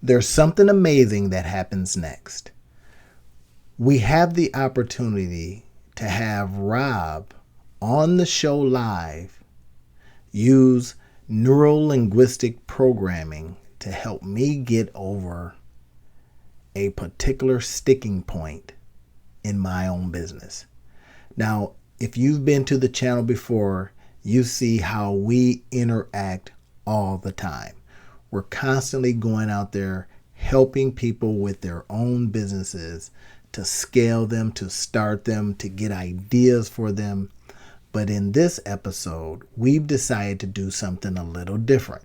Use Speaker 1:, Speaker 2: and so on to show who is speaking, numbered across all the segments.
Speaker 1: There's something amazing that happens next. We have the opportunity to have Rob on the show live use neuro-linguistic programming to help me get over a particular sticking point in my own business. Now, if you've been to the channel before, you see how we interact all the time. We're constantly going out there helping people with their own businesses to scale them, to start them, to get ideas for them. But in this episode, we've decided to do something a little different.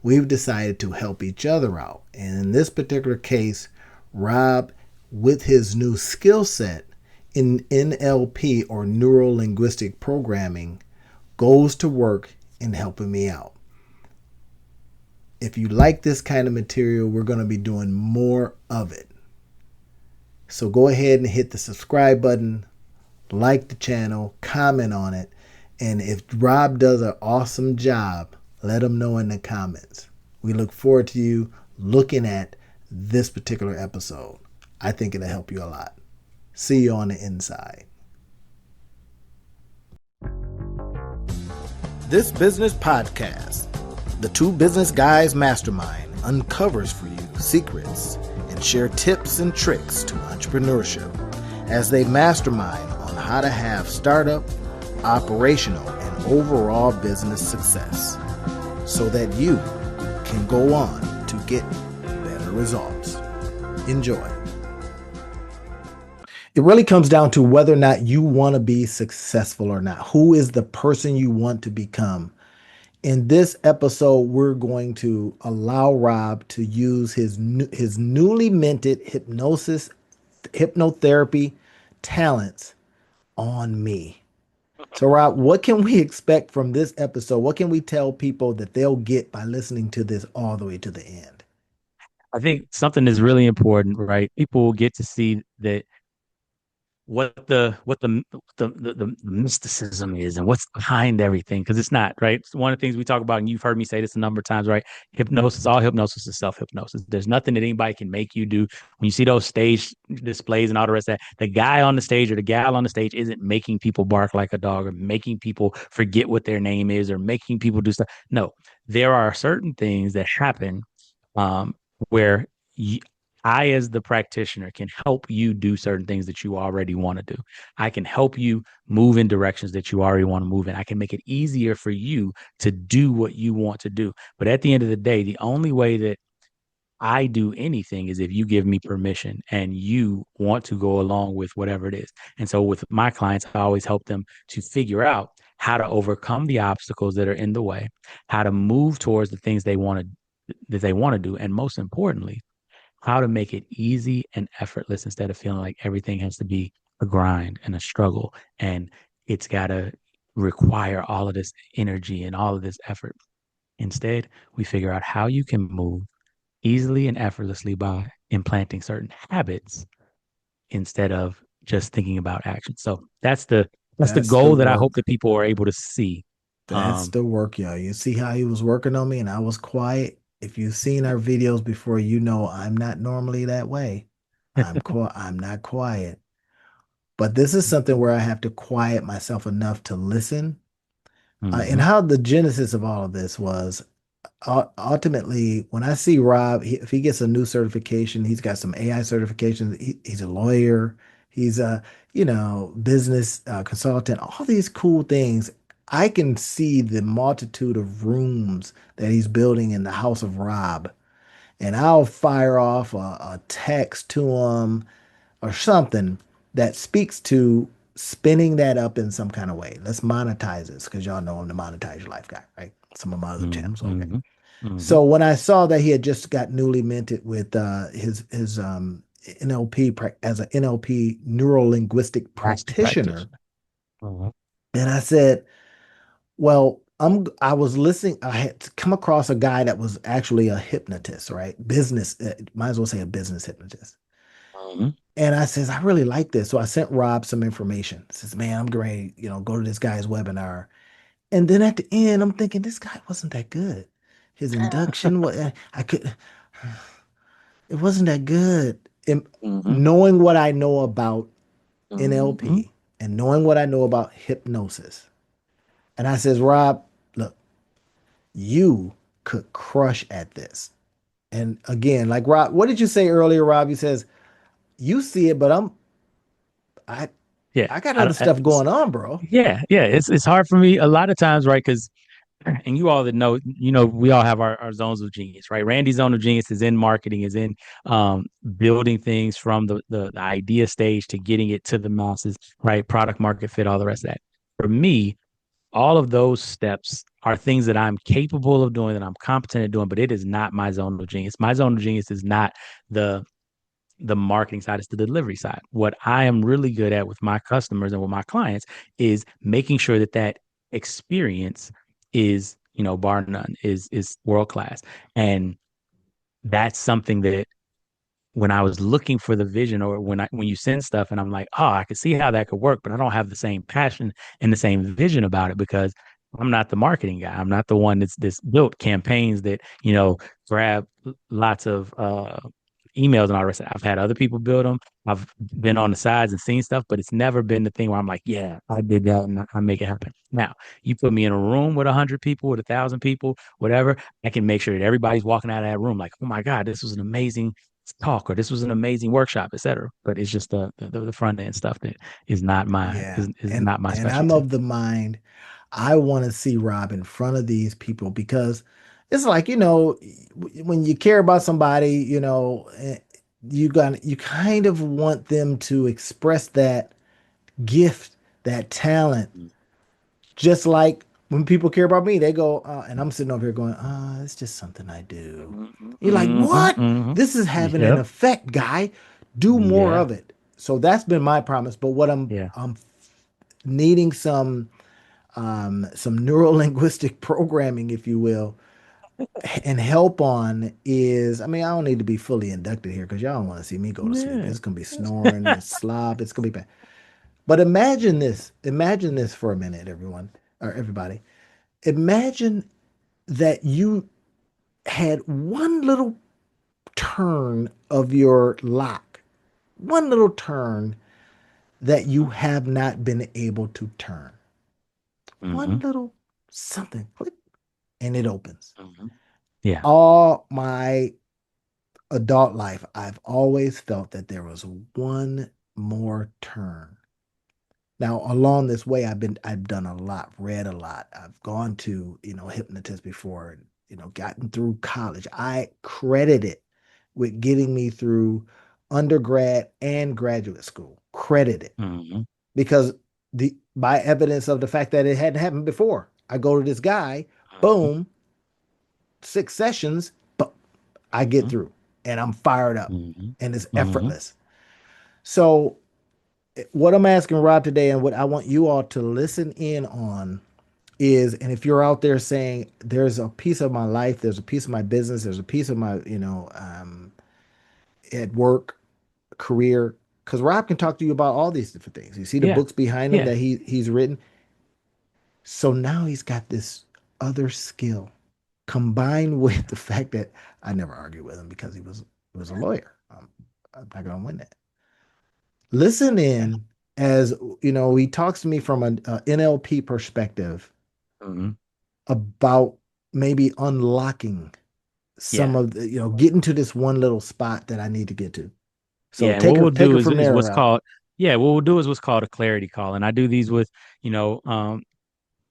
Speaker 1: We've decided to help each other out. And in this particular case, Rob, with his new skill set in NLP or neuro linguistic programming, goes to work in helping me out. If you like this kind of material, we're going to be doing more of it. So go ahead and hit the subscribe button, like the channel, comment on it, and if Rob does an awesome job, let him know in the comments. We look forward to you looking at this particular episode. I think it'll help you a lot. See you on the inside. This business podcast, the Two Business Guys Mastermind, uncovers for you secrets and share tips and tricks to entrepreneurship as they mastermind on how to have startup, operational, and overall business success so that you can go on to get better results. Enjoy. It really comes down to whether or not you want to be successful or not. Who is the person you want to become? In this episode, we're going to allow Rob to use his newly minted hypnotherapy talents on me. So, Rob, what can we expect from this episode? What can we tell people that they'll get by listening to this all the way to the end?
Speaker 2: I think something is really important, right? People will get to see that what the mysticism is and what's behind everything, because it's not, right. It's one of the things we talk about, and you've heard me say this a number of times, right? Hypnosis, all hypnosis is self-hypnosis. There's nothing that anybody can make you do. When you see those stage displays and all the rest of that, the guy on the stage or the gal on the stage isn't making people bark like a dog or making people forget what their name is or making people do stuff. No, there are certain things that happen um, where you, I, as the practitioner, can help you do certain things that you already want to do. I can help you move in directions that you already want to move in. I can make it easier for you to do what you want to do. But at the end of the day, the only way that I do anything is if you give me permission and you want to go along with whatever it is. And so with my clients, I always help them to figure out how to overcome the obstacles that are in the way, how to move towards the things they want to do, and most importantly, how to make it easy and effortless instead of feeling like everything has to be a grind and a struggle and it's got to require all of this energy and all of this effort. Instead, we figure out how you can move easily and effortlessly by implanting certain habits instead of just thinking about action. So that's the
Speaker 1: That's the
Speaker 2: goal that I hope
Speaker 1: work.
Speaker 2: that people are able to see.
Speaker 1: That's
Speaker 2: Um,
Speaker 1: the work, y'all. You see how he was working on me and I was quiet? If you've seen our videos before, you know I'm not normally that way. I'm not quiet. But this is something where I have to quiet myself enough to listen. And
Speaker 2: mhm.
Speaker 1: how the genesis of all of this was ultimately, when I see Rob, if he gets a new certification, he's got some AI certifications. He's a lawyer. He's a, business consultant. All these cool things. I can see the multitude of rooms that he's building in the house of Rob, and I'll fire off a text to him or something that speaks to spinning that up in some kind of way. Let's monetize this because y'all know I'm the monetize your life guy, right? Some of my other
Speaker 2: Mhm,
Speaker 1: channels. Okay.
Speaker 2: mhm, mhm.
Speaker 1: So when I saw that he had just got newly minted with his NLP as an NLP neuro linguistic
Speaker 2: Master
Speaker 1: practitioner,
Speaker 2: practitioner. Mhm.
Speaker 1: and I said, well, I was listening. I had come across a guy that was actually a hypnotist, right? Business, might as well say a business hypnotist.
Speaker 2: Mhm.
Speaker 1: And I says, I really like this. So I sent Rob some information. Says, man, I'm great, go to this guy's webinar. And then at the end, I'm thinking this guy wasn't that good. His induction, what I could. It wasn't that good. And
Speaker 2: Mm-hmm.
Speaker 1: knowing what I know about
Speaker 2: Mm-hmm.
Speaker 1: NLP and knowing what I know about hypnosis, and I says, Rob, look, you could crush at this. And again, like Rob, what did you say earlier, Rob? You says you see it, but I
Speaker 2: Yeah.
Speaker 1: I got other stuff going on, bro.
Speaker 2: Yeah. Yeah. It's hard for me a lot of times, right? Because and you all that know, we all have our zones of genius, right? Randy's zone of genius is in marketing, is in building things from the idea stage to getting it to the masses, right? Product market fit, all the rest of that. For me, all of those steps are things that I'm capable of doing, that I'm competent at doing, but it is not my zone of genius. My zone of genius is not the the marketing side, it's the delivery side. What I am really good at with my customers and with my clients is making sure that that experience is, bar none, is world class. And that's something that when I was looking for the vision, or when you send stuff and I'm like, oh, I could see how that could work, but I don't have the same passion and the same vision about it because I'm not the marketing guy. I'm not the one that's built campaigns that, grab lots of emails and all the rest. I've had other people build them. I've been on the sides and seen stuff, but it's never been the thing where I'm like, yeah, I did that and I make it happen. Now, you put me in a room with 100 people, with 1,000 people, whatever, I can make sure that everybody's walking out of that room like, oh my God, this was an amazing talk, or this was an amazing workshop, etc. But it's just the front end stuff that is not my
Speaker 1: Yeah.
Speaker 2: is
Speaker 1: And
Speaker 2: not my
Speaker 1: and I'm
Speaker 2: specialty.
Speaker 1: of the mind I want to see Rob in front of these people because it's like, when you care about somebody, you kind of want them to express that gift, that talent. Just like when people care about me, they go, and I'm sitting over here going, it's just something I do. You're like,
Speaker 2: Mm-hmm,
Speaker 1: what?
Speaker 2: hmm.
Speaker 1: This is having an
Speaker 2: Yep.
Speaker 1: effect, guy. Do more
Speaker 2: Yeah.
Speaker 1: of it. So that's been my promise. But what
Speaker 2: Yeah.
Speaker 1: I'm needing some neuro-linguistic programming, if you will, and help on is, I mean, I don't need to be fully inducted here because y'all don't want to see me go to sleep.
Speaker 2: Yeah.
Speaker 1: It's gonna be snoring and slop. It's gonna be bad. But imagine this for a minute, everyone or everybody. Imagine that you had one little turn of your lock, one little turn that you have not been able to turn.
Speaker 2: Mm-hmm.
Speaker 1: One little something, click, and it opens.
Speaker 2: Hmm. Yeah.
Speaker 1: All my adult life, I've always felt that there was one more turn. Now, along this way, I've done a lot, read a lot. I've gone to, hypnotists before and, gotten through college. I credit it with getting me through undergrad and graduate school. Credit it
Speaker 2: Mm-hmm.
Speaker 1: because the by evidence of the fact that it hadn't happened before. I go to this guy,
Speaker 2: Hmm.
Speaker 1: boom, 6 sessions, but I get
Speaker 2: Hmm.
Speaker 1: through and I'm fired up
Speaker 2: Hmm.
Speaker 1: and it's
Speaker 2: Hmm.
Speaker 1: effortless. So what I'm asking Rob today and what I want you all to listen in on is, and if you're out there saying there's a piece of my life, there's a piece of my business, there's a piece of my, at work, career, because Rob can talk to you about all these different things. You see the
Speaker 2: Yeah.
Speaker 1: books behind him
Speaker 2: Yeah.
Speaker 1: that he's written. So now he's got this other skill combined with the fact that I never argued with him because he was a lawyer. I'm not gonna win that. Listen
Speaker 2: Yeah.
Speaker 1: in as he talks to me from a NLP perspective
Speaker 2: Hmm.
Speaker 1: about maybe unlocking some
Speaker 2: Yeah.
Speaker 1: of getting to this one little spot that I need to get to. So
Speaker 2: Yeah. And
Speaker 1: take
Speaker 2: what
Speaker 1: her
Speaker 2: we'll
Speaker 1: take
Speaker 2: do
Speaker 1: her
Speaker 2: is
Speaker 1: from
Speaker 2: is
Speaker 1: there,
Speaker 2: what's
Speaker 1: Rob.
Speaker 2: called yeah, what we'll do is what's called a clarity call. And I do these with, you know, um,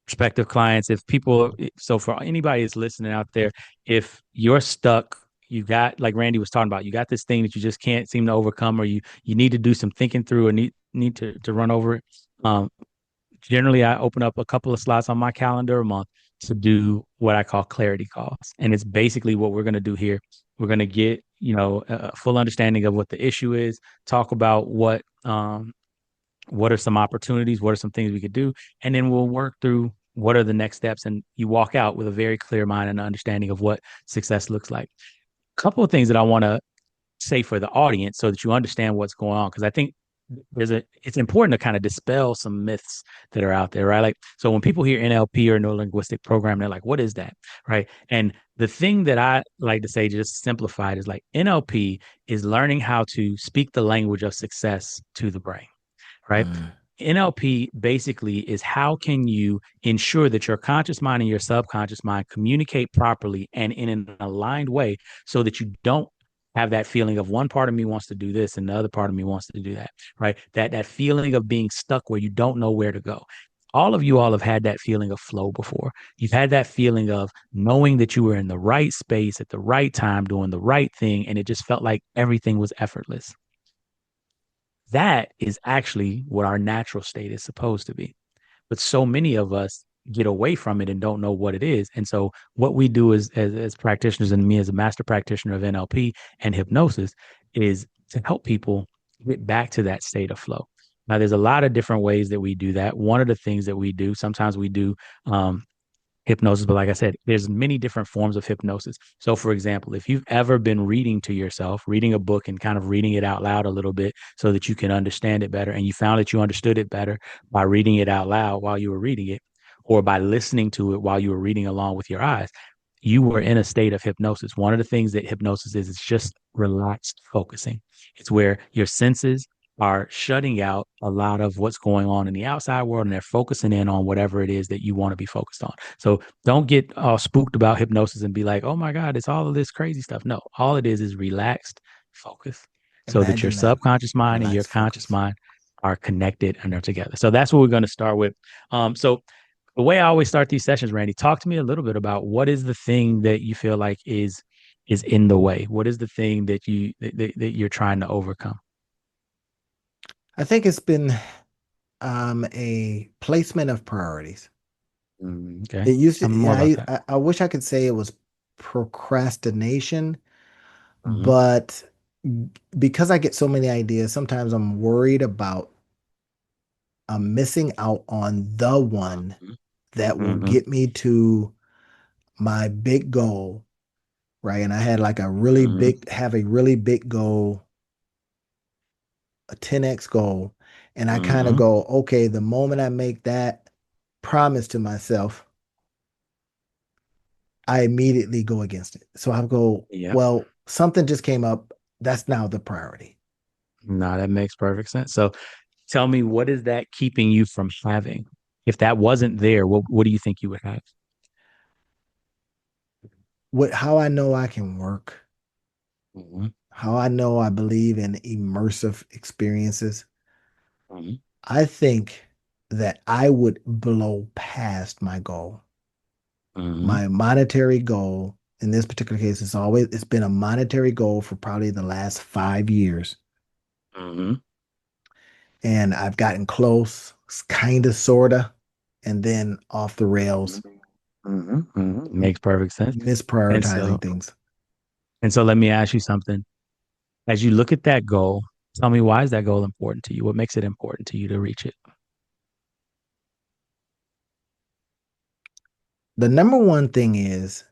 Speaker 2: prospective clients. If people, so for anybody that's listening out there, if you're stuck, you got, like Randy was talking about, you got this thing that you just can't seem to overcome, or you need to do some thinking through, or need to run over it. Um, Generally, I open up a couple of slots on my calendar a month to do what I call clarity calls, and it's basically what we're going to do here. We're going to get, a full understanding of what the issue is, talk about what are some opportunities, what are some things we could do, and then we'll work through what are the next steps, and you walk out with a very clear mind and understanding of what success looks like. A couple of things that I want to say for the audience so that you understand what's going on, because I think it's important to kind of dispel some myths that are out there, right? Like, so when people hear NLP or neuro linguistic program, they're like, what is that? Right? And the thing that I like to say, just simplified, is like NLP is learning how to speak the language of success to the brain, right?
Speaker 1: Mm.
Speaker 2: NLP basically is how can you ensure that your conscious mind and your subconscious mind communicate properly and in an aligned way so that you don't have that feeling of one part of me wants to do this and the other part of me wants to do that, right? That feeling of being stuck where you don't know where to go. All of you all have had that feeling of flow before. You've had that feeling of knowing that you were in the right space at the right time, doing the right thing, and it just felt like everything was effortless. That is actually what our natural state is supposed to be. But so many of us get away from it and don't know what it is. And so what we do as practitioners, and me as a master practitioner of NLP and hypnosis, is to help people get back to that state of flow. Now, there's a lot of different ways that we do that. One of the things that we do, sometimes we do hypnosis, but like I said, there's many different forms of hypnosis. So for example, if you've ever been reading to yourself, reading a book and kind of reading it out loud a little bit so that you can understand it better, and you found that you understood it better by reading it out loud while you were reading it, or by listening to it while you were reading along with your eyes, you were in a state of hypnosis. One of the things that hypnosis is just relaxed focusing. It's where your senses are shutting out a lot of what's going on in the outside world, and they're focusing in on whatever it is that you want to be focused on. So don't get all spooked about hypnosis and be like, oh my God, it's all of this crazy stuff. No, all it is relaxed focus so that your
Speaker 1: Imagine that.
Speaker 2: subconscious mind and your
Speaker 1: Relaxed
Speaker 2: conscious
Speaker 1: focus.
Speaker 2: mind are connected and they're together. So that's what we're going to start with. So the way I always start these sessions, Randy, talk to me a little bit about what is the thing that you feel like is in the way? What is the thing that that you're trying to overcome?
Speaker 1: I think it's been a placement of priorities.
Speaker 2: Okay.
Speaker 1: It used
Speaker 2: Tell me
Speaker 1: to,
Speaker 2: more
Speaker 1: yeah,
Speaker 2: about that.
Speaker 1: I wish I could say it was procrastination,
Speaker 2: Hmm.
Speaker 1: but because I get so many ideas, sometimes I'm worried about missing out on the one that will
Speaker 2: Hmm.
Speaker 1: get me to my big goal, right? And I had like
Speaker 2: Hmm.
Speaker 1: have a really big goal, a 10x goal. And I kind of
Speaker 2: Hmm.
Speaker 1: go, okay, the moment I make that promise to myself, I immediately go against it. So I go,
Speaker 2: Yep.
Speaker 1: well, something just came up. That's now the priority.
Speaker 2: No, that makes perfect sense. So tell me, what is that keeping you from having? If that wasn't there, what do you think you would have?
Speaker 1: How I know I can work,
Speaker 2: Hmm.
Speaker 1: how I know I believe in immersive experiences.
Speaker 2: Hmm.
Speaker 1: I think that I would blow past my goal.
Speaker 2: Hmm.
Speaker 1: My monetary goal in this particular case, it's been a monetary goal for probably the last 5 years.
Speaker 2: Hmm.
Speaker 1: And I've gotten close, kind of, sorta, and then off the rails,
Speaker 2: Hmm. Hmm. Makes perfect sense. And so,
Speaker 1: misprioritizing things.
Speaker 2: and so let me ask you something. As you look at that goal, tell me, why is that goal important to you? What makes it important to you to reach it?
Speaker 1: The number one thing is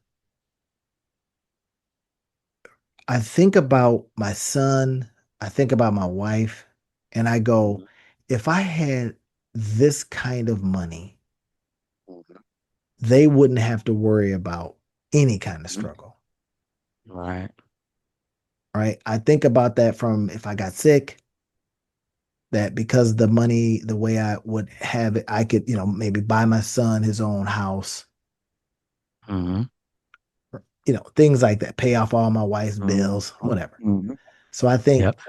Speaker 1: I think about my son, I think about my wife, and I go,
Speaker 2: Mhm.
Speaker 1: if I had this kind of money, they wouldn't have to worry about any kind of
Speaker 2: Mhm.
Speaker 1: struggle,
Speaker 2: Right.
Speaker 1: right? I think about that from if I got sick, that because the money, the way I would have it, I could, maybe buy my son his own house,
Speaker 2: Hmm.
Speaker 1: things like that, pay off all my wife's
Speaker 2: Hmm.
Speaker 1: bills, whatever.
Speaker 2: Hmm.
Speaker 1: So I think
Speaker 2: Yep.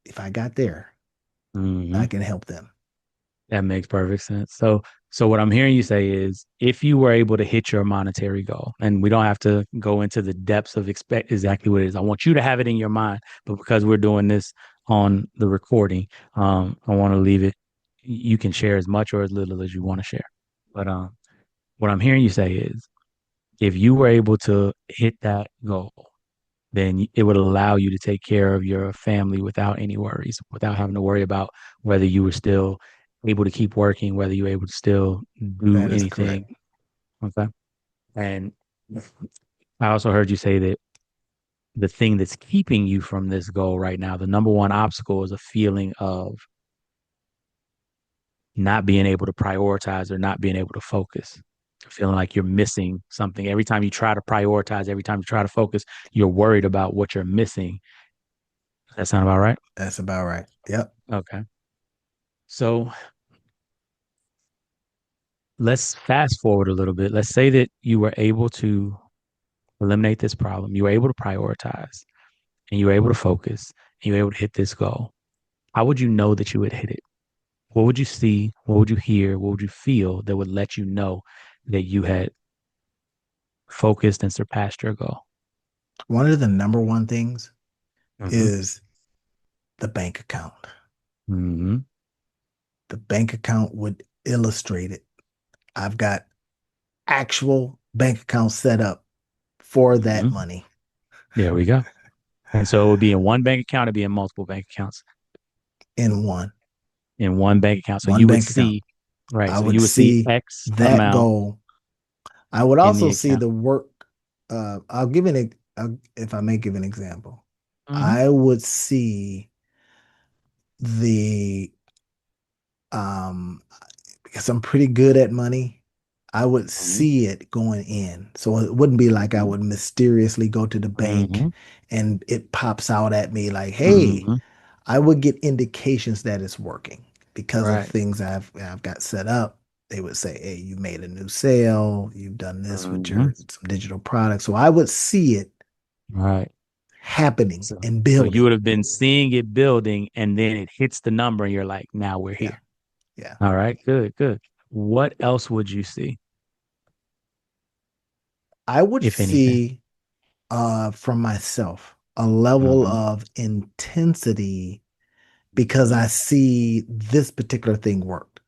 Speaker 1: if I got there, I
Speaker 2: Hmm.
Speaker 1: can help them.
Speaker 2: That makes perfect sense. So what I'm hearing you say is, if you were able to hit your monetary goal, and we don't have to go into the depths of expect exactly what it is. I want you to have it in your mind, but because we're doing this on the recording, I want to leave it. You can share as much or as little as you want to share. But what I'm hearing you say is, if you were able to hit that goal, then it would allow you to take care of your family without any worries, without having to worry about whether you were still able to keep working, whether you were able to still do
Speaker 1: That is
Speaker 2: anything.
Speaker 1: correct.
Speaker 2: Okay. And I also heard you say that the thing that's keeping you from this goal right now, the number one obstacle, is a feeling of not being able to prioritize or not being able to focus. you're feeling like you're missing something. Every time you try to prioritize, every time you try to focus, you're worried about what you're missing. Does that sound about right?
Speaker 1: That's about right. Yep.
Speaker 2: Okay. So let's fast forward a little bit. Let's say that you were able to eliminate this problem. You were able to prioritize and you were able to focus and you were able to hit this goal. How would you know that you would hit it? What would you see? What would you hear? What would you feel that would let you know that you had focused and surpassed your goal?
Speaker 1: One of the number one things
Speaker 2: Mm-hmm.
Speaker 1: is the bank account.
Speaker 2: Mm-hmm.
Speaker 1: The bank account would illustrate it. I've got actual bank accounts set up for that
Speaker 2: Mm-hmm.
Speaker 1: money
Speaker 2: There we go. And so it would be in one bank account, it'd be in multiple bank accounts
Speaker 1: in one,
Speaker 2: in one bank account. So
Speaker 1: one
Speaker 2: you would
Speaker 1: bank account.
Speaker 2: see, right.
Speaker 1: I
Speaker 2: So
Speaker 1: would
Speaker 2: you would see
Speaker 1: see
Speaker 2: X
Speaker 1: that
Speaker 2: amount
Speaker 1: goal. I would
Speaker 2: in the
Speaker 1: also see
Speaker 2: account.
Speaker 1: the work. I'll give if I may give an example.
Speaker 2: Mm-hmm.
Speaker 1: I would see the um because I'm pretty good at money. I would
Speaker 2: Mm-hmm.
Speaker 1: see it going in. So it wouldn't be like I
Speaker 2: Mm-hmm.
Speaker 1: would mysteriously go to the bank
Speaker 2: Mm-hmm.
Speaker 1: and it pops out at me like, hey,
Speaker 2: Mm-hmm.
Speaker 1: I would get indications that it's working because of
Speaker 2: Right.
Speaker 1: things I've got set up. They would say, hey, you made a new sale, you've done this with
Speaker 2: Mm-hmm.
Speaker 1: your some digital products. So I would see it
Speaker 2: Right.
Speaker 1: happening
Speaker 2: So,
Speaker 1: and
Speaker 2: so you
Speaker 1: building.
Speaker 2: would have been seeing it building and then it hits the number and you're like, now we're
Speaker 1: Yeah.
Speaker 2: here.
Speaker 1: Yeah.
Speaker 2: All right. Good. Good. What else would you see,
Speaker 1: I would
Speaker 2: if anything?
Speaker 1: see from myself a level
Speaker 2: Mm-hmm.
Speaker 1: of intensity because
Speaker 2: Mm-hmm.
Speaker 1: I see this particular thing worked.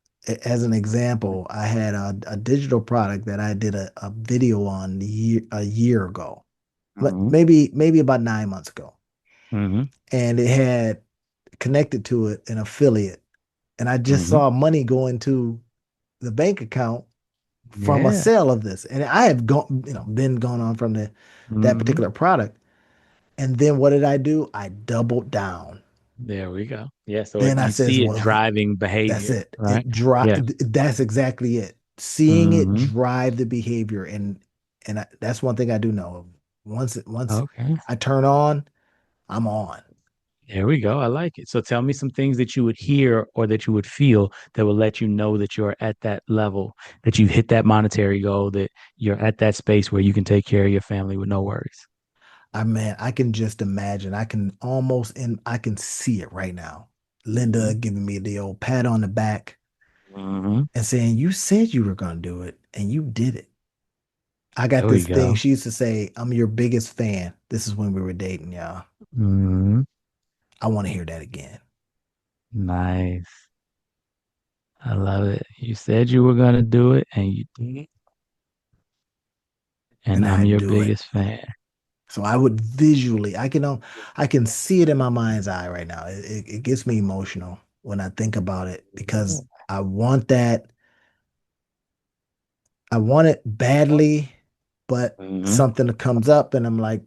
Speaker 1: As an example, I had a digital product that I did a video on a year ago, but
Speaker 2: Mm-hmm.
Speaker 1: maybe about 9 months ago.
Speaker 2: Mm-hmm.
Speaker 1: And it had connected to it an affiliate. And I just
Speaker 2: Mm-hmm.
Speaker 1: saw money go into the bank account from a
Speaker 2: Yeah.
Speaker 1: sale of this. And I have been going on from that
Speaker 2: Mm-hmm.
Speaker 1: particular product. And then what did I do? I doubled down.
Speaker 2: There we go. Yeah. So
Speaker 1: Then I
Speaker 2: you
Speaker 1: says,
Speaker 2: see it
Speaker 1: well,
Speaker 2: driving
Speaker 1: that's
Speaker 2: behavior,
Speaker 1: it.
Speaker 2: right? Yeah.
Speaker 1: That's exactly it. Seeing it
Speaker 2: Mm-hmm.
Speaker 1: drive the behavior, and that's one thing I do know. Once
Speaker 2: Okay.
Speaker 1: I turn on, I'm on.
Speaker 2: There we go. I like it. So tell me some things that you would hear or that you would feel that will let you know that you're at that level, that you've hit that monetary goal, that you're at that space where you can take care of your family with no worries.
Speaker 1: I can just imagine. I can see it right now.
Speaker 2: Mm-hmm.
Speaker 1: Linda giving me the old pat on the back
Speaker 2: Mm-hmm.
Speaker 1: and saying, "You said you were going to do it, and you did it." I got
Speaker 2: There we
Speaker 1: this thing.
Speaker 2: go.
Speaker 1: She used to say, "I'm your biggest fan." This is when we were dating, y'all.
Speaker 2: Mm-hmm.
Speaker 1: I want to hear that again,
Speaker 2: Nice. I love it. You said you were going to do it and you did it. And
Speaker 1: and I
Speaker 2: I'm your
Speaker 1: do it.
Speaker 2: biggest fan.
Speaker 1: So I would visually, I can see it in my mind's eye right now. It gets me emotional when I think about it because I want that. I want it badly, but
Speaker 2: Mm-hmm.
Speaker 1: something comes up and I'm like,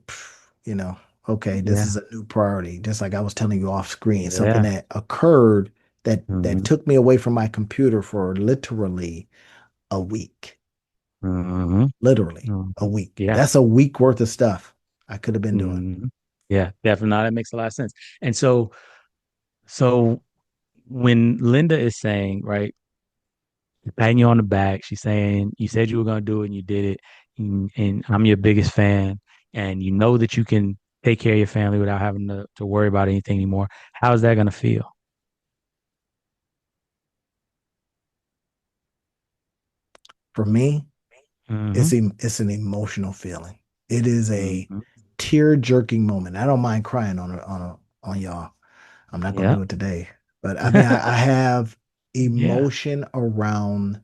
Speaker 1: okay, this
Speaker 2: Yeah.
Speaker 1: is a new priority. Just like I was telling you off screen, something
Speaker 2: Yeah.
Speaker 1: that occurred that
Speaker 2: Mm-hmm.
Speaker 1: took me away from my computer for literally a week.
Speaker 2: Mm-hmm.
Speaker 1: Literally a
Speaker 2: Mm-hmm.
Speaker 1: week.
Speaker 2: Yeah.
Speaker 1: That's a week worth of stuff I could have been doing.
Speaker 2: Mm-hmm. Yeah. Definitely. That makes a lot of sense. And so when Linda is saying, right, patting you on the back, she's saying, you said you were going to do it and you did it. And I'm your biggest fan. And you know that you can take care of your family without having to worry about anything anymore. How's that going to feel?
Speaker 1: For me,
Speaker 2: Mm-hmm.
Speaker 1: it's an emotional feeling. It is a
Speaker 2: Mm-hmm.
Speaker 1: tear-jerking moment. I don't mind crying on y'all. I'm not gonna
Speaker 2: Yeah.
Speaker 1: do it today, but I mean, I have
Speaker 2: Yeah.
Speaker 1: emotion around
Speaker 2: Mm-hmm.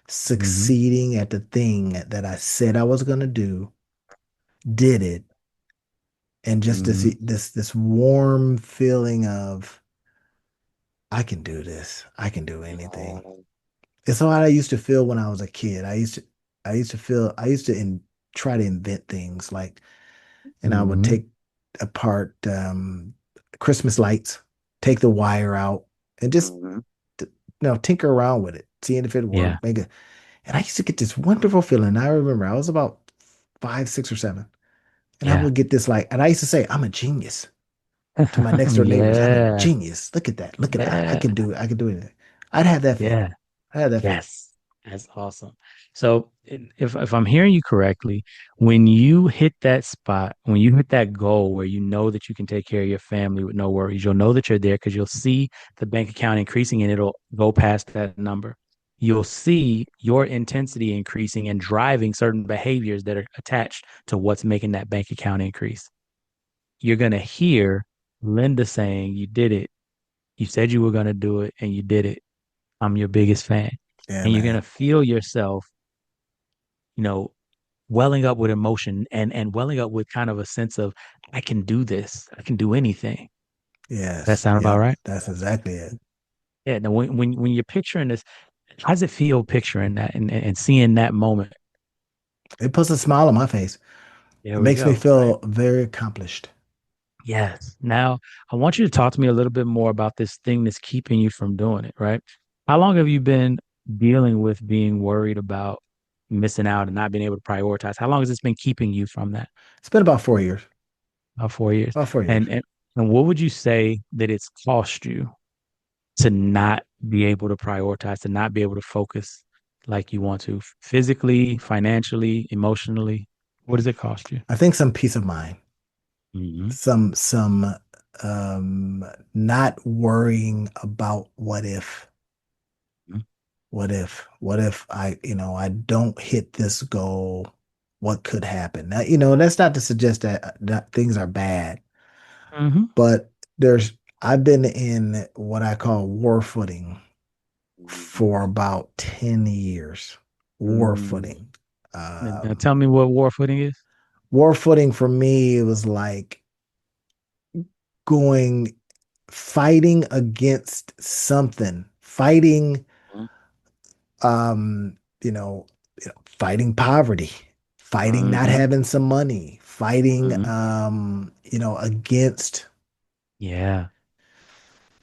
Speaker 1: succeeding at the thing that I said I was gonna do, did it, and just
Speaker 2: Mm-hmm.
Speaker 1: this warm feeling of I can do this. I can do anything. It's how I used to feel when I was a kid. I used to try to invent things like, and I would
Speaker 2: Mm-hmm.
Speaker 1: take apart Christmas lights, take the wire out, and just
Speaker 2: Mm-hmm.
Speaker 1: tinker around with it, seeing if it
Speaker 2: Yeah.
Speaker 1: worked. Make it, And I used to get this wonderful feeling. I remember I was about 5, 6, or 7. And I
Speaker 2: Yeah.
Speaker 1: would get this like, and I used to say, I'm a genius to my next door neighbors. I'm a
Speaker 2: Yeah.
Speaker 1: genius. Look at that. Look at that.
Speaker 2: Yeah.
Speaker 1: I can do anything. I'd have that feeling.
Speaker 2: Yeah.
Speaker 1: I had that feeling.
Speaker 2: Yes, that's awesome. So if I'm hearing you correctly, when you hit that spot, when you hit that goal where you know that you can take care of your family with no worries, you'll know that you're there because you'll see the bank account increasing and it'll go past that number. You'll see your intensity increasing and driving certain behaviors that are attached to what's making that bank account increase. You're going to hear Linda saying, "You did it. You said you were going to do it and you did it. I'm your biggest fan."
Speaker 1: Yeah,
Speaker 2: And you're going
Speaker 1: man.
Speaker 2: to feel yourself, you know, welling up with emotion and welling up with kind of a sense of, I can do this. I can do anything. That
Speaker 1: Yes.
Speaker 2: sound about
Speaker 1: Yep.
Speaker 2: right?
Speaker 1: That's exactly it.
Speaker 2: Yeah. Now, when you're picturing this, how does it feel picturing that and seeing that moment?
Speaker 1: It puts a smile on my face.
Speaker 2: There
Speaker 1: It
Speaker 2: we
Speaker 1: makes me
Speaker 2: go. Right.
Speaker 1: feel very accomplished.
Speaker 2: Yes. Now, I want you to talk to me a little bit more about this thing that's keeping you from doing it, right? How long have you been dealing with being worried about missing out and not being able to prioritize? How long has this been keeping you from that?
Speaker 1: It's been about 4 years.
Speaker 2: 4 years.
Speaker 1: About 4 years.
Speaker 2: And what would you say that it's cost you to not be able to prioritize, to not be able to focus like you want to, physically, financially, emotionally? What does it cost you?
Speaker 1: I think some peace of mind,
Speaker 2: Hmm.
Speaker 1: some not worrying about what if I don't hit this goal, what could happen? Now, that's not to suggest that things are bad,
Speaker 2: Hmm.
Speaker 1: but I've been in what I call war footing for about 10 years. War
Speaker 2: Mm.
Speaker 1: footing.
Speaker 2: Now
Speaker 1: Um,
Speaker 2: tell me what war footing is.
Speaker 1: War footing for me, it was like going fighting against something, fighting um, fighting poverty, fighting not
Speaker 2: Hmm.
Speaker 1: having some money, fighting
Speaker 2: Hmm.
Speaker 1: against
Speaker 2: Yeah.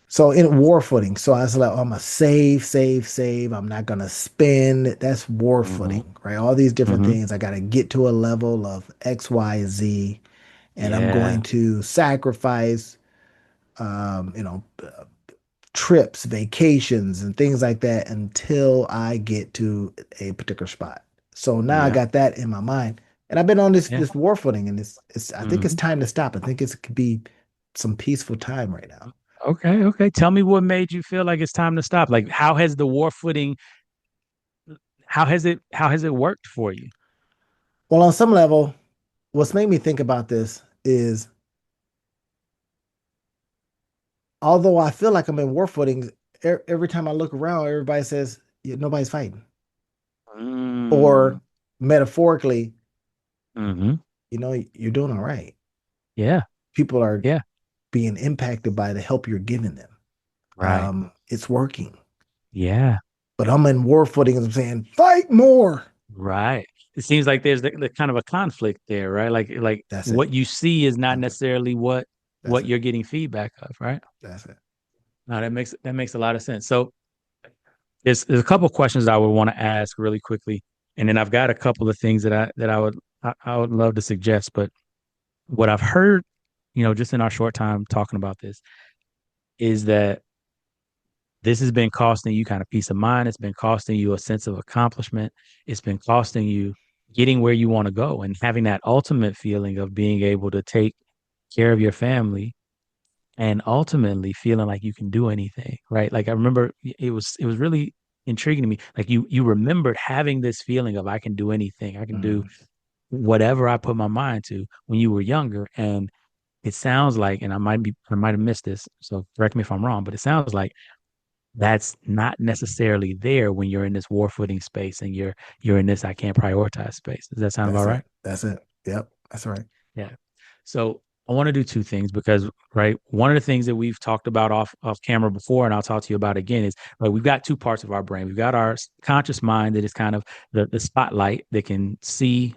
Speaker 1: so in war footing. So I was like, I'm gonna save, save, save. I'm not gonna spend. That's war
Speaker 2: Hmm.
Speaker 1: footing, right? All these different
Speaker 2: Hmm.
Speaker 1: things. I gotta get to a level of X, Y, Z, and I'm
Speaker 2: Yeah.
Speaker 1: going to sacrifice trips, vacations, and things like that until I get to a particular spot. So now I
Speaker 2: Yeah.
Speaker 1: got that in my mind, and I've been on this
Speaker 2: Yeah.
Speaker 1: this war footing, and it's I think it's
Speaker 2: Hmm.
Speaker 1: time to stop. I think it could be some peaceful time right now.
Speaker 2: Okay. Okay. Tell me what made you feel like it's time to stop. Like, how has the war footing, how has it worked for you?
Speaker 1: Well, on some level, what's made me think about this is although I feel like I'm in war footing, every time I look around, everybody says "Yeah, nobody's fighting,
Speaker 2: Mm.
Speaker 1: or metaphorically,
Speaker 2: Hmm.
Speaker 1: you're doing all right.
Speaker 2: Yeah.
Speaker 1: People are
Speaker 2: Yeah.
Speaker 1: being impacted by the help you're giving them.
Speaker 2: Right.
Speaker 1: It's working.
Speaker 2: Yeah.
Speaker 1: But I'm in war footing and I'm saying, fight more.
Speaker 2: Right. It seems like there's the kind of a conflict there, right? Like
Speaker 1: That's it.
Speaker 2: what you see is not
Speaker 1: That's it.
Speaker 2: necessarily what
Speaker 1: That's it.
Speaker 2: you're getting feedback of, right?
Speaker 1: That's it.
Speaker 2: No, that makes a lot of sense. So there's a couple of questions I would want to ask really quickly, and then I've got a couple of things that I would love to suggest. But what I've heard, just in our short time talking about this, is that this has been costing you kind of peace of mind. It's been costing you a sense of accomplishment. It's been costing you getting where you want to go and having that ultimate feeling of being able to take care of your family and ultimately feeling like you can do anything, right? Like I remember it was really intriguing to me. Like you remembered having this feeling of, I can do anything. I can do
Speaker 1: Mm.
Speaker 2: whatever I put my mind to when you were younger. And it sounds like, and I might have missed this, so correct me if I'm wrong, but it sounds like that's not necessarily there when you're in this war footing space and you're in this I can't prioritize space. Does that sound about
Speaker 1: That's
Speaker 2: right?
Speaker 1: it. That's it. Yep. That's right.
Speaker 2: Yeah. So I want to do two things because, right, one of the things that we've talked about off camera before, and I'll talk to you about again, is, right, we've got two parts of our brain. We've got our conscious mind that is kind of the spotlight that can see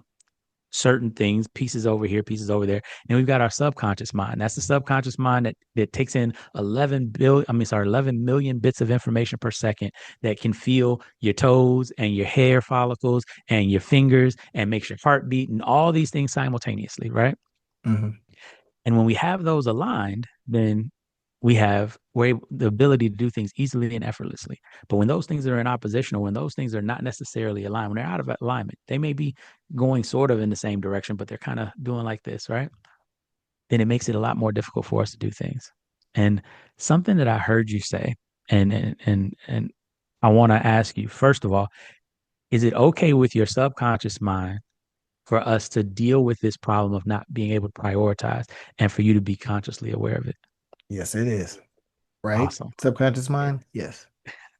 Speaker 2: certain things, pieces over here, pieces over there. And we've got our subconscious mind. That's the subconscious mind that takes in 11 million bits of information per second that can feel your toes and your hair follicles and your fingers and makes your heart beat and all these things simultaneously, right?
Speaker 1: Mm-hmm.
Speaker 2: And when we have those aligned, then we're able, the ability to do things easily and effortlessly. But when those things are in opposition, or when those things are not necessarily aligned, when they're out of alignment, they may be going sort of in the same direction, but they're kind of doing like this, right? Then it makes it a lot more difficult for us to do things. And something that I heard you say, and I want to ask you, first of all, is it okay with your subconscious mind for us to deal with this problem of not being able to prioritize and for you to be consciously aware of it?
Speaker 1: Yes, it is. Right?
Speaker 2: Awesome.
Speaker 1: Subconscious mind? Yes.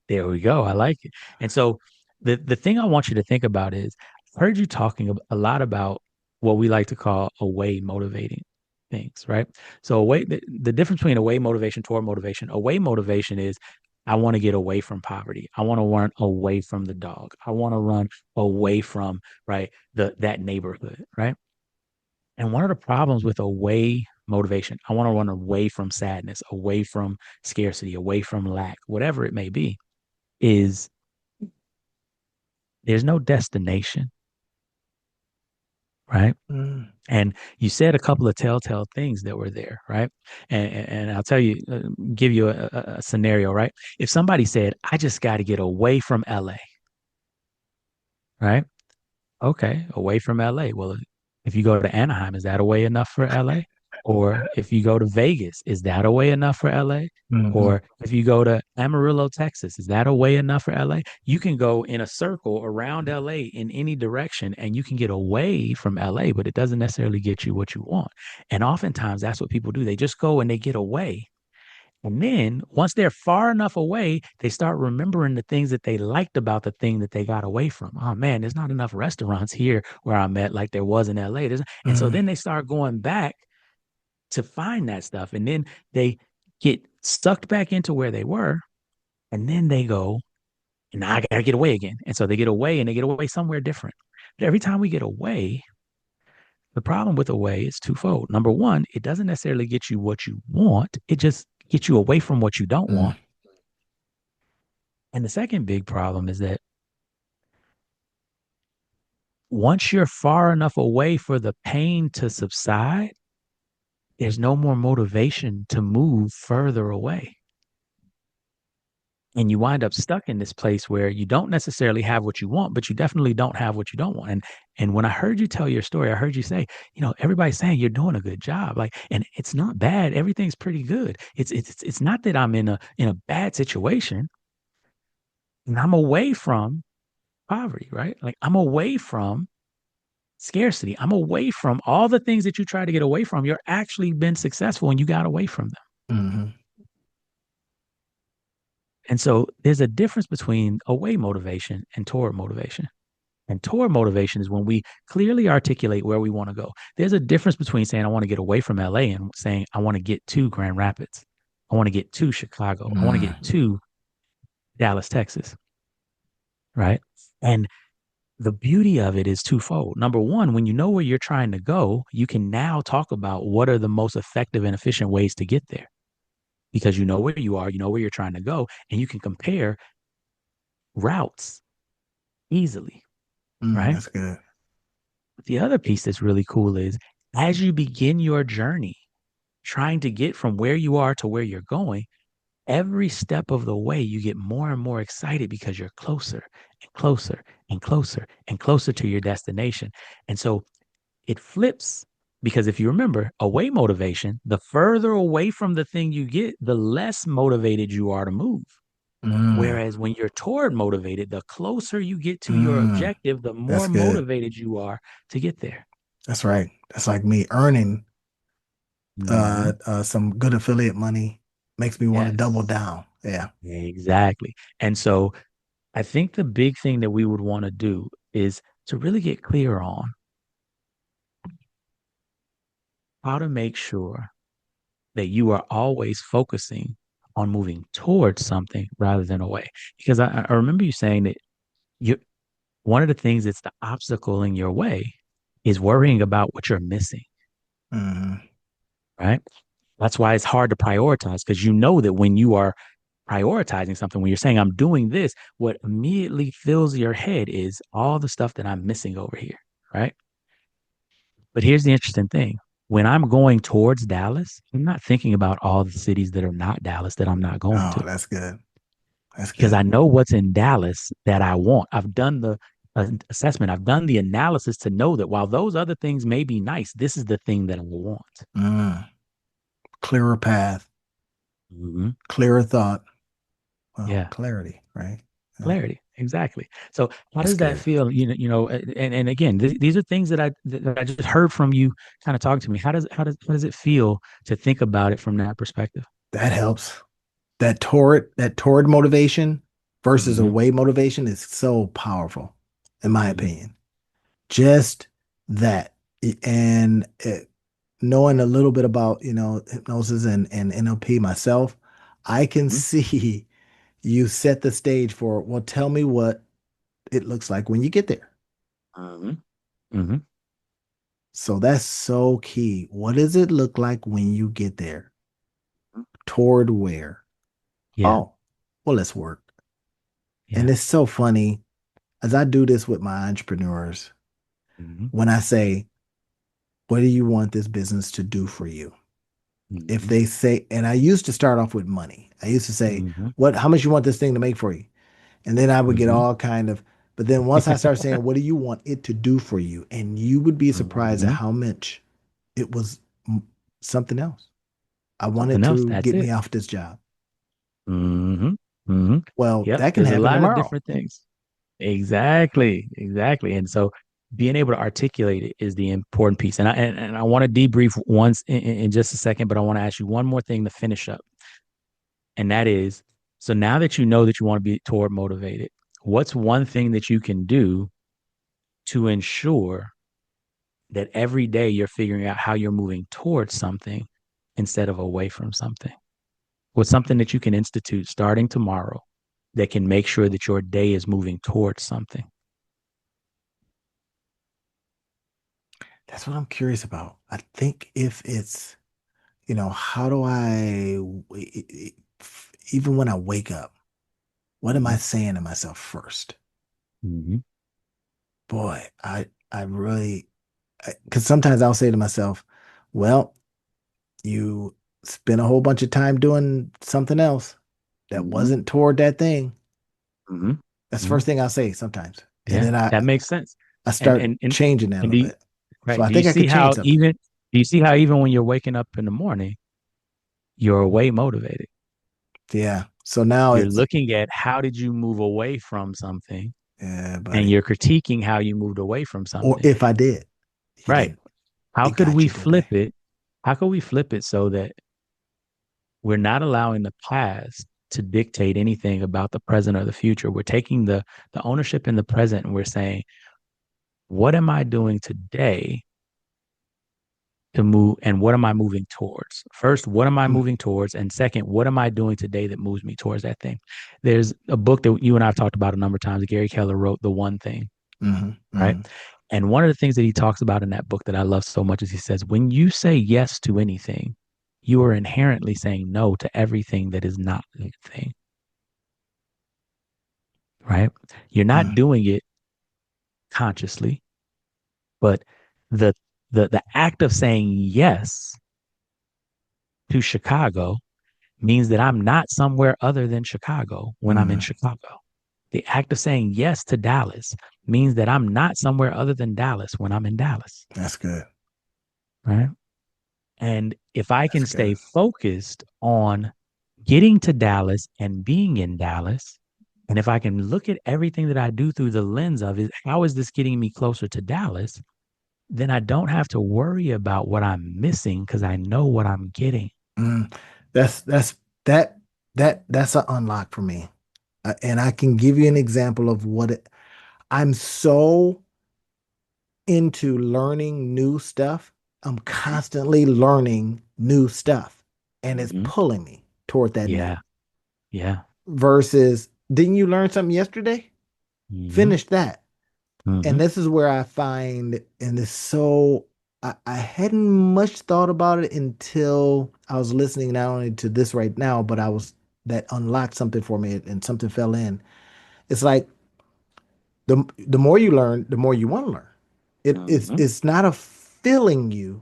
Speaker 2: There we go. I like it. And so the thing I want you to think about is I've heard you talking a lot about what we like to call away motivating things, right? So the difference between away motivation, toward motivation, away motivation is I want to get away from poverty. I want to run away from the dog. I want to run away from, right, that neighborhood, right? And one of the problems with away motivation, I want to run away from sadness, away from scarcity, away from lack, whatever it may be, is there's no destination, right?
Speaker 1: Mm.
Speaker 2: And you said a couple of telltale things that were there, right? And I'll tell you, give you a scenario, right? If somebody said, I just got to get away from LA, right? Okay, away from LA. Well, if you go to Anaheim, is that away enough for LA? Or if you go to Vegas, is that away enough for LA?
Speaker 1: Mm-hmm.
Speaker 2: Or if you go to Amarillo, Texas, is that away enough for LA? You can go in a circle around LA in any direction and you can get away from LA, but it doesn't necessarily get you what you want. And oftentimes that's what people do. They just go and they get away, and then once they're far enough away, they start remembering the things that they liked about the thing that they got away from. Oh man, there's not enough restaurants here where I'm at like there was in LA. And so
Speaker 1: Mm-hmm.
Speaker 2: then they start going back to find that stuff. And then they get sucked back into where they were. And then they go, now I got to get away again. And so they get away and they get away somewhere different. But every time we get away, the problem with away is twofold. Number one, it doesn't necessarily get you what you want, it just gets you away from what you don't
Speaker 1: Mm.
Speaker 2: want. And the second big problem is that once you're far enough away for the pain to subside, there's no more motivation to move further away. And you wind up stuck in this place where you don't necessarily have what you want, but you definitely don't have what you don't want. And when I heard you tell your story, I heard you say, everybody's saying you're doing a good job. Like, and it's not bad. Everything's pretty good. It's not that I'm in a bad situation. And I'm away from poverty, right? Like I'm away from scarcity. I'm away from all the things that you try to get away from. You're actually been successful and you got away from them.
Speaker 1: Mm-hmm.
Speaker 2: And so there's a difference between away motivation and toward motivation. And toward motivation is when we clearly articulate where we want to go. There's a difference between saying, I want to get away from LA and saying, I want to get to Grand Rapids. I want to get to Chicago. I want to get
Speaker 1: Mm.
Speaker 2: to Dallas, Texas. Right. And the beauty of it is twofold. Number one, when you know where you're trying to go, you can now talk about what are the most effective and efficient ways to get there because you know where you are, you know where you're trying to go, and you can compare routes easily,
Speaker 1: Mm,
Speaker 2: right?
Speaker 1: that's good.
Speaker 2: But the other piece that's really cool is as you begin your journey trying to get from where you are to where you're going, every step of the way, you get more and more excited because you're closer and closer and closer and closer to your destination. And so it flips because if you remember away motivation, the further away from the thing you get, the less motivated you are to move.
Speaker 1: Mm.
Speaker 2: Whereas when you're toward motivated, the closer you get to your
Speaker 1: Mm.
Speaker 2: objective, the
Speaker 1: That's
Speaker 2: more
Speaker 1: good.
Speaker 2: motivated you are to get there.
Speaker 1: That's right. That's like me earning
Speaker 2: Mm-hmm.
Speaker 1: some good affiliate money makes me want to double
Speaker 2: Yes,
Speaker 1: down. Yeah.
Speaker 2: exactly. And so I think the big thing that we would want to do is to really get clear on how to make sure that you are always focusing on moving towards something rather than away. Because I remember you saying that you one of the things that's the obstacle in your way is worrying about what you're missing,
Speaker 1: Mm-hmm.
Speaker 2: right? That's why it's hard to prioritize because you know that when you are prioritizing something, when you're saying, I'm doing this, what immediately fills your head is all the stuff that I'm missing over here, right? But here's the interesting thing. When I'm going towards Dallas, I'm not thinking about all the cities that are not Dallas that I'm not going
Speaker 1: Oh,
Speaker 2: to
Speaker 1: that's good. That's
Speaker 2: because
Speaker 1: good.
Speaker 2: I know what's in Dallas that I want. I've done the assessment, I've done the analysis to know that while those other things may be nice, this is the thing that I want.
Speaker 1: Mm. Clearer path,
Speaker 2: Mm-hmm.
Speaker 1: clearer thought. Well,
Speaker 2: Yeah.
Speaker 1: clarity, right? Yeah,
Speaker 2: Clarity. Exactly. So how
Speaker 1: that's
Speaker 2: does that
Speaker 1: good.
Speaker 2: feel? And again, these are things that I just heard from you kind of talk to me. How does it feel to think about it from that perspective?
Speaker 1: That helps. That toward motivation versus
Speaker 2: Mm-hmm.
Speaker 1: away motivation is so powerful, in my
Speaker 2: Mm-hmm.
Speaker 1: opinion. Just that, and knowing a little bit about hypnosis and NLP myself, I can see you set the stage for, well, tell me what it looks like when you get there.
Speaker 2: Mm-hmm. Mm-hmm.
Speaker 1: So that's so key. What does it look like when you get there? Toward where?
Speaker 2: Yeah.
Speaker 1: Oh, well, let's work. And
Speaker 2: Yeah.
Speaker 1: it's so funny as I do this with my entrepreneurs
Speaker 2: Mm-hmm.
Speaker 1: when I say, what do you want this business to do for you? If
Speaker 2: Mm-hmm.
Speaker 1: they say, and I used to start off with money. I used to say,
Speaker 2: Mm-hmm.
Speaker 1: how much you want this thing to make for you? And then I would get
Speaker 2: Mm-hmm.
Speaker 1: all kind of, but then once I start saying, what do you want it to do for you? And you would be surprised at
Speaker 2: Mm-hmm.
Speaker 1: how much it was something else. I wanted
Speaker 2: Something else.
Speaker 1: to
Speaker 2: That's
Speaker 1: get me
Speaker 2: it.
Speaker 1: off this job.
Speaker 2: Mm-hmm. Mm-hmm.
Speaker 1: Well,
Speaker 2: Yep.
Speaker 1: that can
Speaker 2: There's a
Speaker 1: happen
Speaker 2: lot of
Speaker 1: tomorrow.
Speaker 2: different things. Exactly, exactly. And so being able to articulate it is the important piece. And I want to debrief once in just a second, but I want to ask you one more thing to finish up. And that is, so now that you know that you want to be toward motivated, what's one thing that you can do to ensure that every day you're figuring out how you're moving towards something instead of away from something? What's something that you can institute starting tomorrow that can make sure that your day is moving towards something?
Speaker 1: That's what I'm curious about. I think if it's, how do even when I wake up, what am I
Speaker 2: Mm-hmm.
Speaker 1: saying to myself first?
Speaker 2: Mm-hmm.
Speaker 1: Boy, I really, because sometimes I'll say to myself, well, you spent a whole bunch of time doing something else that
Speaker 2: Mm-hmm.
Speaker 1: wasn't toward that thing.
Speaker 2: Mm-hmm.
Speaker 1: That's the
Speaker 2: Mm-hmm.
Speaker 1: first thing I'll say sometimes. And
Speaker 2: Yeah,
Speaker 1: then
Speaker 2: that makes sense.
Speaker 1: I
Speaker 2: And
Speaker 1: start
Speaker 2: and and
Speaker 1: changing that a
Speaker 2: and
Speaker 1: little bit. So
Speaker 2: right?
Speaker 1: I think I could change something.
Speaker 2: Do you see how even when you're waking up in the morning, you're way motivated.
Speaker 1: Yeah. So now
Speaker 2: You're
Speaker 1: it's,
Speaker 2: looking at how did you move away from something,
Speaker 1: yeah,
Speaker 2: and
Speaker 1: buddy.
Speaker 2: you're critiquing how you moved away from
Speaker 1: Or
Speaker 2: something.
Speaker 1: if I did, you
Speaker 2: Right.
Speaker 1: didn't.
Speaker 2: How
Speaker 1: It
Speaker 2: could
Speaker 1: got
Speaker 2: we
Speaker 1: you, didn't
Speaker 2: flip
Speaker 1: they?
Speaker 2: it? How could we flip it so that we're not allowing the past to dictate anything about the present or the future? We're taking the ownership in the present and we're saying, what am I doing today to move, and what am I moving towards? First, what am I
Speaker 1: Mm,
Speaker 2: moving towards? And second, what am I doing today that moves me towards that thing? There's a book that you and I've talked about a number of times. Gary Keller wrote The One Thing,
Speaker 1: hmm
Speaker 2: right?
Speaker 1: hmm
Speaker 2: And one of the things that he talks about in that book that I love so much is he says, when you say yes to anything, you are inherently saying no to everything that is not that thing, right? You're not
Speaker 1: mm.
Speaker 2: doing it consciously, but the the act of saying yes to Chicago means that I'm not somewhere other than Chicago when I'm in
Speaker 1: Mm.
Speaker 2: Chicago. The act of saying yes to Dallas means that I'm not somewhere other than Dallas when I'm in Dallas,
Speaker 1: That's good.
Speaker 2: right? And if I
Speaker 1: That's
Speaker 2: can stay
Speaker 1: good.
Speaker 2: focused on getting to Dallas and being in Dallas, and if I can look at everything that I do through the lens of it, how is this getting me closer to Dallas? Then I don't have to worry about what I'm missing because I know what I'm getting.
Speaker 1: Mm. That's that that's an unlock for me. And I can give you an example of I'm so into learning new stuff. I'm constantly learning new stuff, and it's
Speaker 2: Mm-hmm.
Speaker 1: pulling me toward that new.
Speaker 2: Yeah. Yeah.
Speaker 1: Versus, didn't you learn something yesterday?
Speaker 2: Mm-hmm.
Speaker 1: Finish that. And
Speaker 2: Mm-hmm.
Speaker 1: this is where I find, and it's so, I hadn't much thought about it until I was listening not only to this right now, but that unlocked something for me and something fell in. It's like the more you learn, the more you want to learn.
Speaker 2: Mm-hmm.
Speaker 1: It's not a filling you.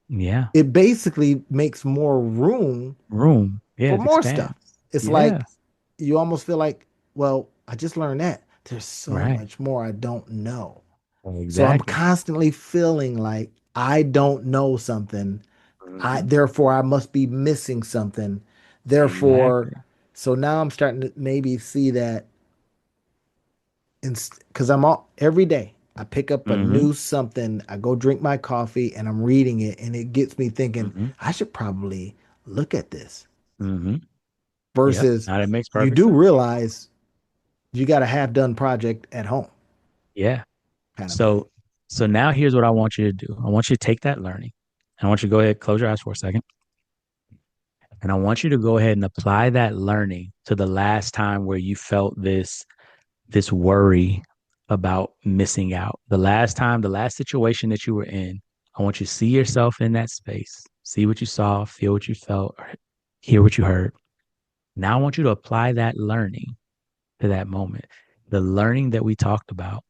Speaker 2: Yeah.
Speaker 1: It basically makes more room
Speaker 2: Room. Yeah,
Speaker 1: for
Speaker 2: it
Speaker 1: more stuff.
Speaker 2: expands.
Speaker 1: It's
Speaker 2: Yeah.
Speaker 1: like you almost feel like, well, I just learned that. There's so
Speaker 2: Right.
Speaker 1: much more I don't know. So I'm
Speaker 2: Exactly.
Speaker 1: constantly feeling like I don't know something. I
Speaker 2: Mm-hmm.
Speaker 1: therefore I must be missing something. Therefore,
Speaker 2: Exactly.
Speaker 1: so now I'm starting to maybe see that because I'm all every day I pick up a
Speaker 2: Mm-hmm.
Speaker 1: new something. I go drink my coffee and I'm reading it, and it gets me thinking
Speaker 2: Mm-hmm.
Speaker 1: I should probably look at this.
Speaker 2: Mm-hmm. Yep.
Speaker 1: Versus,
Speaker 2: Now that makes
Speaker 1: you
Speaker 2: perfect
Speaker 1: do
Speaker 2: sense.
Speaker 1: realize you got a half done project at home,
Speaker 2: Yeah.
Speaker 1: kind of thing.
Speaker 2: So so now here's what I want you to do. I want you to take that learning. I want you to go ahead, close your eyes for a second. And I want you to go ahead and apply that learning to the last time where you felt this worry about missing out. The last time, the last situation that you were in, I want you to see yourself in that space, see what you saw, feel what you felt, or hear what you heard. Now I want you to apply that learning to that moment. The learning that we talked about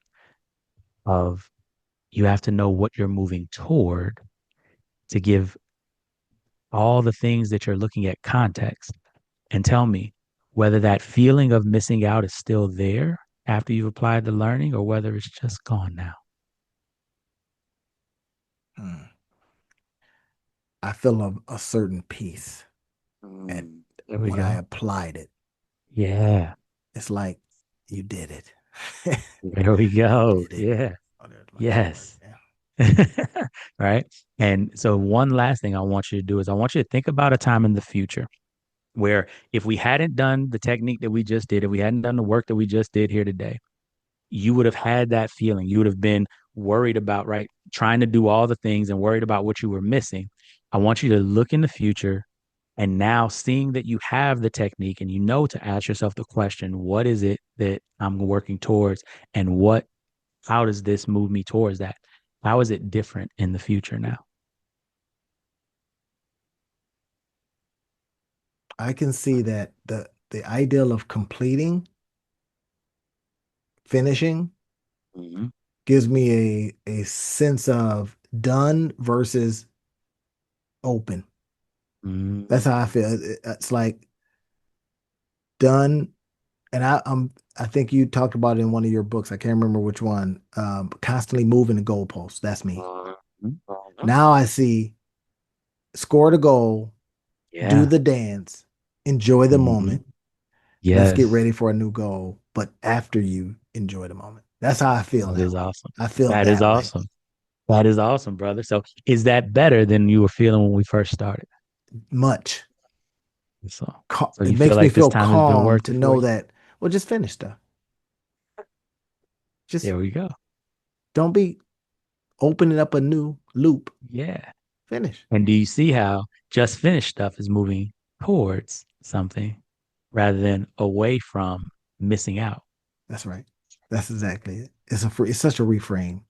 Speaker 2: of you have to know what you're moving toward to give all the things that you're looking at context and tell me whether that feeling of missing out is still there after you've applied the learning or whether it's just gone now.
Speaker 1: Hmm. I feel a certain peace at
Speaker 2: There we
Speaker 1: when I
Speaker 2: go.
Speaker 1: applied it.
Speaker 2: Yeah.
Speaker 1: It's like you did it.
Speaker 2: There we
Speaker 1: You
Speaker 2: go.
Speaker 1: did it.
Speaker 2: Yeah.
Speaker 1: Oh, there's my sword.
Speaker 2: Yes.
Speaker 1: Yeah.
Speaker 2: Right. And so, one last thing I want you to do is I want you to think about a time in the future where if we hadn't done the technique that we just did, if we hadn't done the work that we just did here today, you would have had that feeling. You would have been worried about, right, trying to do all the things and worried about what you were missing. I want you to look in the future and now seeing that you have the technique and you know to ask yourself the question, what is it that I'm working towards? And how does this move me towards that? How is it different in the future now?
Speaker 1: I can see that the ideal of completing, finishing,
Speaker 2: Mm-hmm.
Speaker 1: gives me a sense of done versus open. That's how I
Speaker 2: Mm-hmm.
Speaker 1: feel. It's like done, and I think you talked about it in one of your books. I can't remember which one. Constantly moving the goalposts. That's me.
Speaker 2: Mm-hmm.
Speaker 1: Now I see score the goal, do
Speaker 2: Yeah.
Speaker 1: the dance, enjoy the
Speaker 2: Mm-hmm.
Speaker 1: moment. Let's get
Speaker 2: Yes.
Speaker 1: ready for a new goal. But after you enjoy the moment, that's how I feel
Speaker 2: That is
Speaker 1: now.
Speaker 2: awesome.
Speaker 1: I feel
Speaker 2: That is
Speaker 1: that way
Speaker 2: awesome. That is awesome, brother. So is that better than you were feeling when we first started?
Speaker 1: much.
Speaker 2: So, so
Speaker 1: It
Speaker 2: you feel
Speaker 1: makes me
Speaker 2: like this
Speaker 1: feel
Speaker 2: time has been
Speaker 1: calm
Speaker 2: worth
Speaker 1: to
Speaker 2: it for
Speaker 1: know
Speaker 2: you?
Speaker 1: that, well, just finish stuff. Just
Speaker 2: There we go.
Speaker 1: don't be opening up a new loop.
Speaker 2: Yeah.
Speaker 1: Finish.
Speaker 2: And do you see how just finished stuff is moving towards something rather than away from missing out?
Speaker 1: That's right. That's exactly it. It's such a reframe.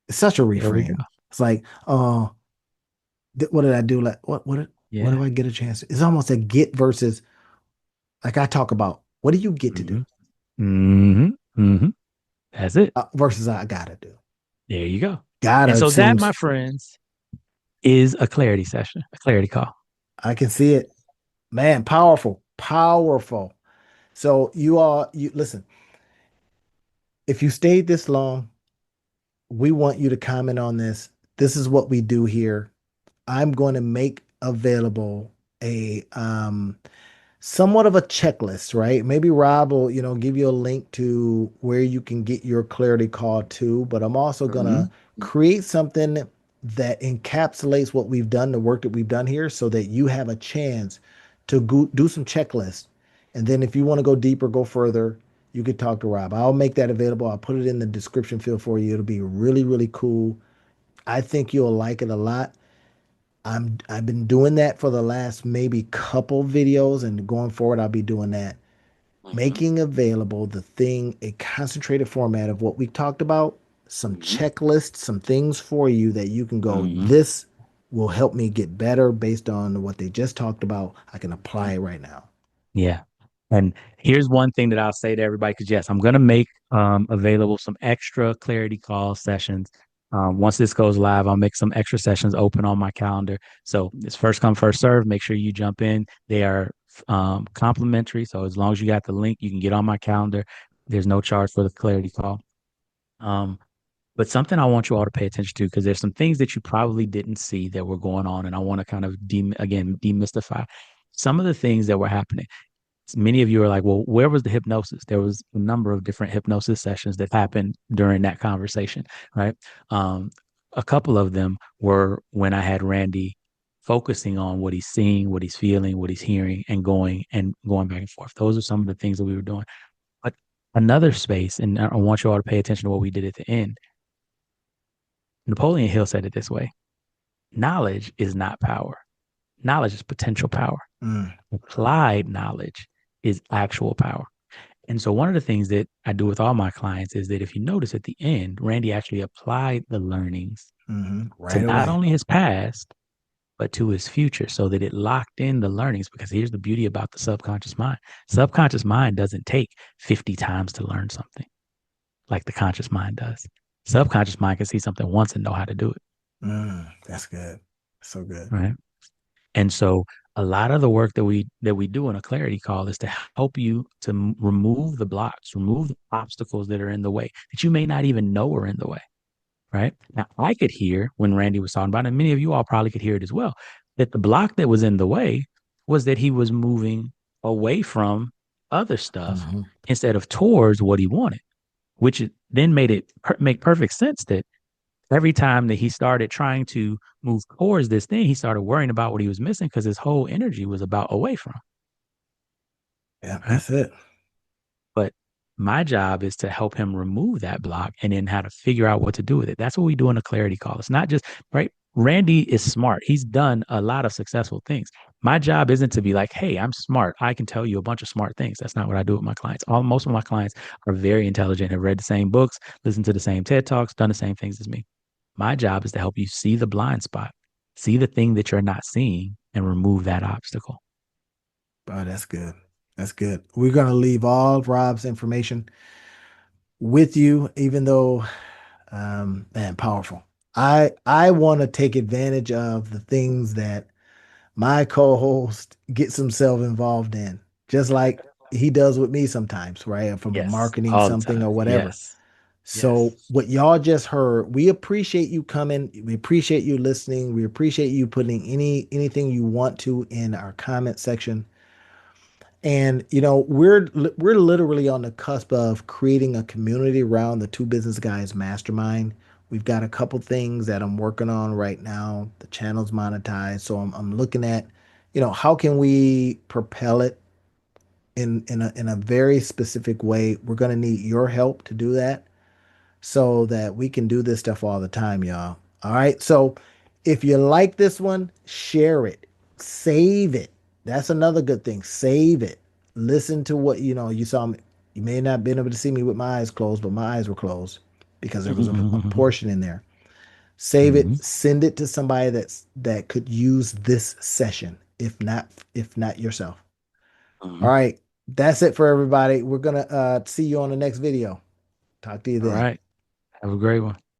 Speaker 1: It's such a
Speaker 2: There we go.
Speaker 1: reframe. It's like, oh, what did I do? Like, what
Speaker 2: Yeah.
Speaker 1: do I get a chance to? It's almost a get versus, like I talk about, what do you get to do
Speaker 2: Mm-hmm. Mm-hmm. Mm-hmm. That's it.
Speaker 1: versus I gotta do.
Speaker 2: There you go. And
Speaker 1: Gotta
Speaker 2: so that, my
Speaker 1: seems,
Speaker 2: friends, is a clarity session, a clarity call.
Speaker 1: I can see it. Man, powerful, powerful. So you listen, if you stayed this long, we want you to comment on this. This is what we do here. I'm going to make available a somewhat of a checklist, right? Maybe Rob will, give you a link to where you can get your clarity call too, but I'm also going
Speaker 2: Mm-hmm.
Speaker 1: to create something that encapsulates what we've done, the work that we've done here, so that you have a chance to do some checklists. And then if you want to go deeper, go further, you could talk to Rob. I'll make that available. I'll put it in the description field for you. It'll be really, really cool. I think you'll like it a lot. I've been doing that for the last maybe couple videos, and going forward I'll be doing that.
Speaker 2: Mm-hmm.
Speaker 1: making available the thing, a concentrated format of what we talked about, some
Speaker 2: Mm-hmm.
Speaker 1: checklists, some things for you that you can go,
Speaker 2: Mm-hmm.
Speaker 1: this will help me get better based on what they just talked about. I can apply it right now.
Speaker 2: Yeah. And here's one thing that I'll say to everybody, because yes, I'm going to make available some extra clarity call sessions. Once this goes live, I'll make some extra sessions open on my calendar. So it's first come, first serve. Make sure you jump in. They are complimentary. So as long as you got the link, you can get on my calendar. There's no charge for the clarity call. Um, but something I want you all to pay attention to, because there's some things that you probably didn't see that were going on. And I want to kind of, again, demystify some of the things that were happening. Many of you are like, well, where was the hypnosis? There was a number of different hypnosis sessions that happened during that conversation, right? Um, a couple of them were when I had Randy focusing on what he's seeing, what he's feeling, what he's hearing, and going back and forth. Those are some of the things that we were doing. But another space, and I want you all to pay attention to what we did at the end. Napoleon Hill said it this way: knowledge is not power. Knowledge is potential power.
Speaker 1: Mm,
Speaker 2: Applied knowledge is actual power. And so one of the things that I do with all my clients is that if you notice at the end, Randy actually applied the learnings to
Speaker 1: right
Speaker 2: not
Speaker 1: away.
Speaker 2: only his past, but to his future so that it locked in the learnings. Because here's the beauty about the subconscious mind. Subconscious mind doesn't take 50 times to learn something like the conscious mind does. Subconscious mind can see something once and know how to do it.
Speaker 1: That's good. So good.
Speaker 2: Right. And so a lot of the work that we do in a clarity call is to help you to remove the blocks, remove the obstacles that are in the way that you may not even know are in the way. Right. Now I could hear when Randy was talking about it, and many of you all probably could hear it as well, that the block that was in the way was that he was moving away from other stuff
Speaker 1: Hmm.
Speaker 2: instead of towards what he wanted, which then made it make perfect sense that every time that he started trying to move towards this thing, he started worrying about what he was missing because his whole energy was about away from,
Speaker 1: Yeah,
Speaker 2: right?
Speaker 1: that's it.
Speaker 2: But my job is to help him remove that block and then how to figure out what to do with it. That's what we do in a clarity call. It's not just, right? Randy is smart. He's done a lot of successful things. My job isn't to be like, hey, I'm smart. I can tell you a bunch of smart things. That's not what I do with my clients. Most of my clients are very intelligent, have read the same books, listened to the same TED Talks, done the same things as me. My job is to help you see the blind spot, see the thing that you're not seeing, and remove that obstacle.
Speaker 1: Oh, that's good. That's good. We're gonna leave all of Rob's information with you, even though, man, powerful. I want to take advantage of the things that my co-host gets himself involved in, just like he does with me sometimes, right? If I'm
Speaker 2: Yes,
Speaker 1: marketing
Speaker 2: all the
Speaker 1: something or
Speaker 2: time.
Speaker 1: whatever.
Speaker 2: Yes,
Speaker 1: So
Speaker 2: yes.
Speaker 1: what y'all just heard, we appreciate you coming. We appreciate you listening. We appreciate you putting anything you want to in our comment section. And we're literally on the cusp of creating a community around the Two Business Guys Mastermind. We've got a couple things that I'm working on right now. The channel's monetized, so I'm looking at, how can we propel it in a very specific way. We're gonna need your help to do that so that we can do this stuff all the time, y'all. All right. So if you like this one, share it, save it. That's another good thing. Save it. Listen to what you saw me. You may not have been able to see me with my eyes closed, but my eyes were closed because there was a portion in there. Save it,
Speaker 2: Mhm.
Speaker 1: send it to somebody that could use this session, if not yourself. All
Speaker 2: Mhm.
Speaker 1: right. That's it for everybody. We're gonna see you on the next video. Talk to you
Speaker 2: All
Speaker 1: then.
Speaker 2: right. Have a great one.